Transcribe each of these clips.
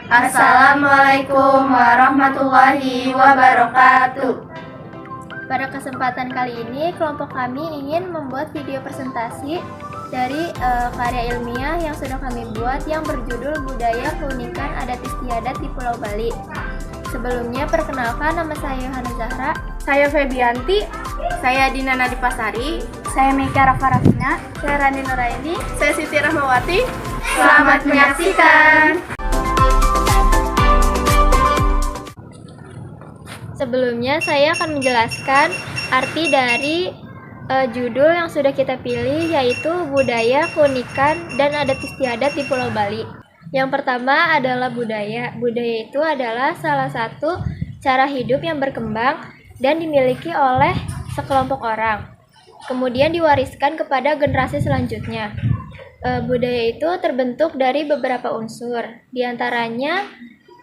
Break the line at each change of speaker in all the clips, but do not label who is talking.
Assalamualaikum warahmatullahi wabarakatuh.
Pada kesempatan kali ini, kelompok kami ingin membuat video presentasi dari karya ilmiah yang sudah kami buat yang berjudul Budaya Keunikan Adat Istiadat di Pulau Bali. Sebelumnya, perkenalkan, nama saya Yohana Zahra.
Saya Febianti. Saya Dina Nadipasari.
Saya Meka Rafa Rafina.
Saya Rani Nuraini. Saya Siti Rahmawati. Selamat menyaksikan.
Sebelumnya, saya akan menjelaskan arti dari judul yang sudah kita pilih, yaitu Budaya, Keunikan, dan Adat Istiadat di Pulau Bali. Yang pertama adalah budaya. Budaya itu adalah salah satu cara hidup yang berkembang dan dimiliki oleh sekelompok orang. Kemudian diwariskan kepada generasi selanjutnya. Budaya itu terbentuk dari beberapa unsur, diantaranya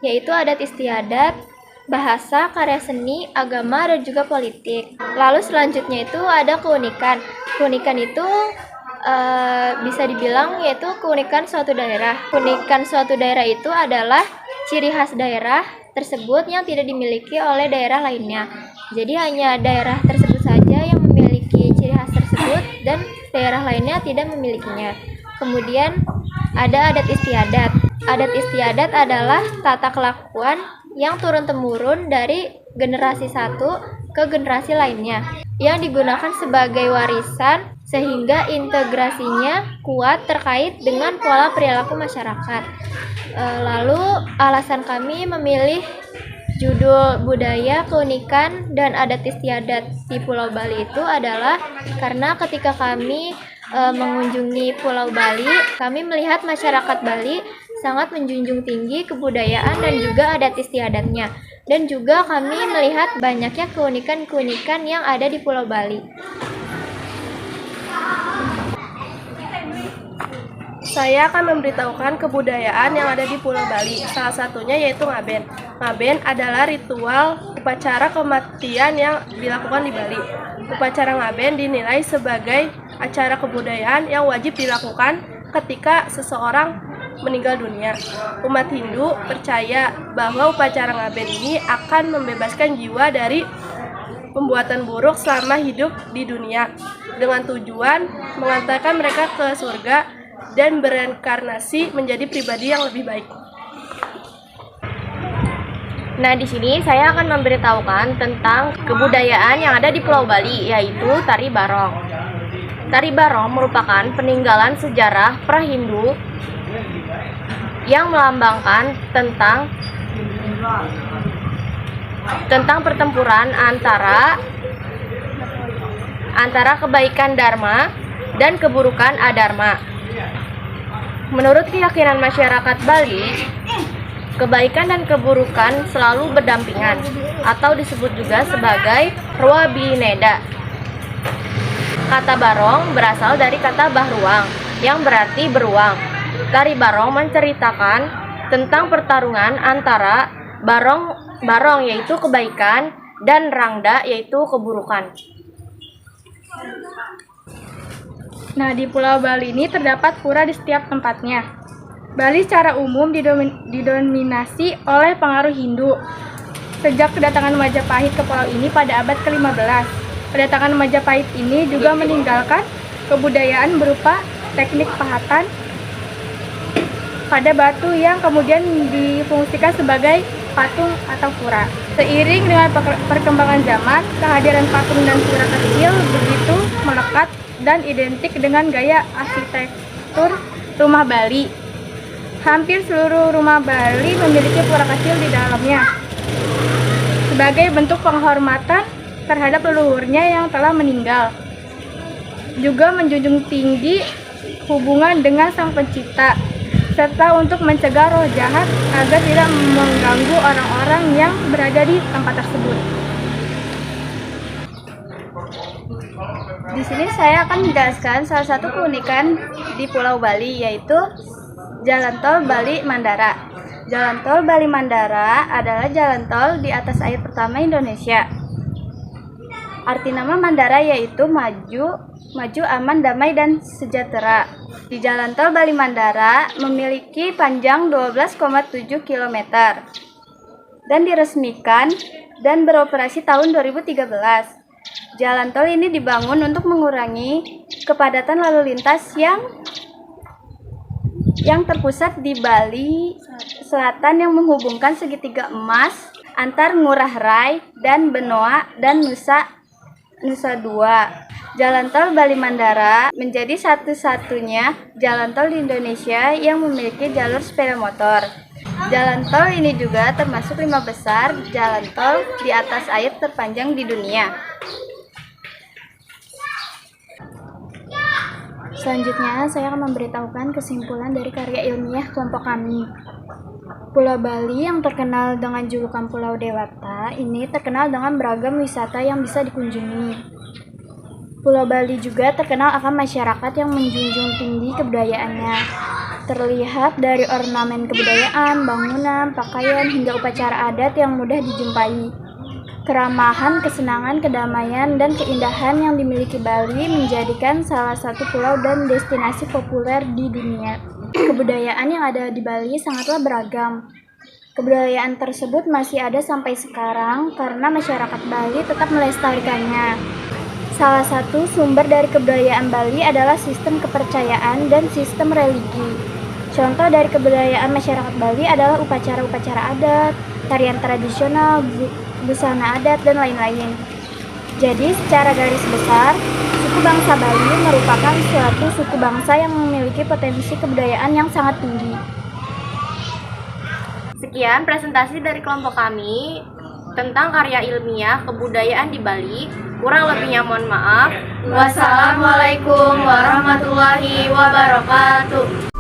yaitu adat istiadat, bahasa, karya seni, agama, dan juga politik. Lalu selanjutnya itu ada keunikan. Keunikan itu bisa dibilang yaitu keunikan suatu daerah. Keunikan suatu daerah itu adalah ciri khas daerah tersebut yang tidak dimiliki oleh daerah lainnya. Jadi hanya daerah tersebut saja yang memiliki ciri khas tersebut dan daerah lainnya tidak memilikinya. Kemudian ada adat istiadat. Adat istiadat adalah tata kelakuan yang turun-temurun dari generasi satu ke generasi lainnya, yang digunakan sebagai warisan sehingga integrasinya kuat terkait dengan pola perilaku masyarakat. Lalu alasan kami memilih judul Budaya, Keunikan, dan Adat Istiadat di Pulau Bali itu adalah karena ketika kami mengunjungi Pulau Bali, kami melihat masyarakat Bali sangat menjunjung tinggi kebudayaan dan juga adat istiadatnya. Dan juga kami melihat banyaknya keunikan-keunikan yang ada di Pulau Bali.
Saya akan memberitahukan kebudayaan yang ada di Pulau Bali. Salah satunya yaitu ngaben. Ngaben adalah ritual upacara kematian yang dilakukan di Bali. Upacara ngaben dinilai sebagai acara kebudayaan yang wajib dilakukan ketika seseorang meninggal dunia. Umat Hindu percaya bahwa upacara ngaben ini akan membebaskan jiwa dari pembuatan buruk selama hidup di dunia, dengan tujuan mengantarkan mereka ke surga dan bereinkarnasi menjadi pribadi yang lebih baik.
Nah, di sini saya akan memberitahukan tentang kebudayaan yang ada di Pulau Bali, yaitu Tari Barong. Tari Barong merupakan peninggalan sejarah pra-Hindu yang melambangkan tentang pertempuran antara kebaikan dharma dan keburukan adharma. Menurut keyakinan masyarakat Bali, kebaikan dan keburukan selalu berdampingan atau disebut juga sebagai Rua Bineda. Kata barong berasal dari kata bahruang yang berarti beruang. Tari barong menceritakan tentang pertarungan antara barong yaitu kebaikan dan rangda yaitu keburukan.
Nah, di Pulau Bali ini terdapat pura di setiap tempatnya. Bali secara umum didominasi oleh pengaruh Hindu. Sejak kedatangan Majapahit ke pulau ini pada abad ke-15, kedatangan Majapahit ini juga meninggalkan kebudayaan berupa teknik pahatan pada batu yang kemudian difungsikan sebagai patung atau pura. Seiring dengan perkembangan zaman, kehadiran patung dan pura kecil begitu melekat dan identik dengan gaya arsitektur rumah Bali. Hampir seluruh rumah Bali memiliki pura kecil di dalamnya, sebagai bentuk penghormatan terhadap leluhurnya yang telah meninggal. Juga menjunjung tinggi hubungan dengan Sang Pencipta, serta untuk mencegah roh jahat agar tidak mengganggu orang-orang yang berada di tempat tersebut.
Di sini saya akan menjelaskan salah satu keunikan di Pulau Bali, yaitu Jalan Tol Bali Mandara. Jalan Tol Bali Mandara adalah jalan tol di atas air pertama Indonesia. Arti nama Mandara yaitu maju
maju, aman, damai, dan sejahtera. Di Jalan Tol Bali Mandara memiliki panjang 12,7 km dan diresmikan dan beroperasi tahun 2013. Jalan tol ini dibangun untuk mengurangi kepadatan lalu lintas yang terpusat di Bali Selatan yang menghubungkan segitiga emas antar Ngurah Rai dan Benoa dan Nusa Dua. Jalan tol Bali Mandara menjadi satu-satunya jalan tol di Indonesia yang memiliki jalur sepeda motor. Jalan tol ini juga termasuk 5 besar jalan tol di atas air terpanjang di dunia. Selanjutnya, saya akan memberitahukan kesimpulan dari karya ilmiah kelompok kami. Pulau Bali yang terkenal dengan julukan Pulau Dewata ini terkenal dengan beragam wisata yang bisa dikunjungi. Pulau Bali juga terkenal akan masyarakat yang menjunjung tinggi kebudayaannya. Terlihat dari ornamen kebudayaan, bangunan, pakaian, hingga upacara adat yang mudah dijumpai. Keramahan, kesenangan, kedamaian, dan keindahan yang dimiliki Bali menjadikan salah satu pulau dan destinasi populer di dunia. Kebudayaan yang ada di Bali sangatlah beragam. Kebudayaan tersebut masih ada sampai sekarang karena masyarakat Bali tetap melestarikannya. Salah satu sumber dari kebudayaan Bali adalah sistem kepercayaan dan sistem religi. Contoh dari kebudayaan masyarakat Bali adalah upacara-upacara adat, tarian tradisional, busana adat, dan lain-lain. Jadi, secara garis besar, suku bangsa Bali merupakan suatu suku bangsa yang memiliki potensi kebudayaan yang sangat tinggi.
Sekian presentasi dari kelompok kami tentang karya ilmiah kebudayaan di Bali. Kurang lebihnya mohon maaf. Wassalamualaikum warahmatullahi wabarakatuh.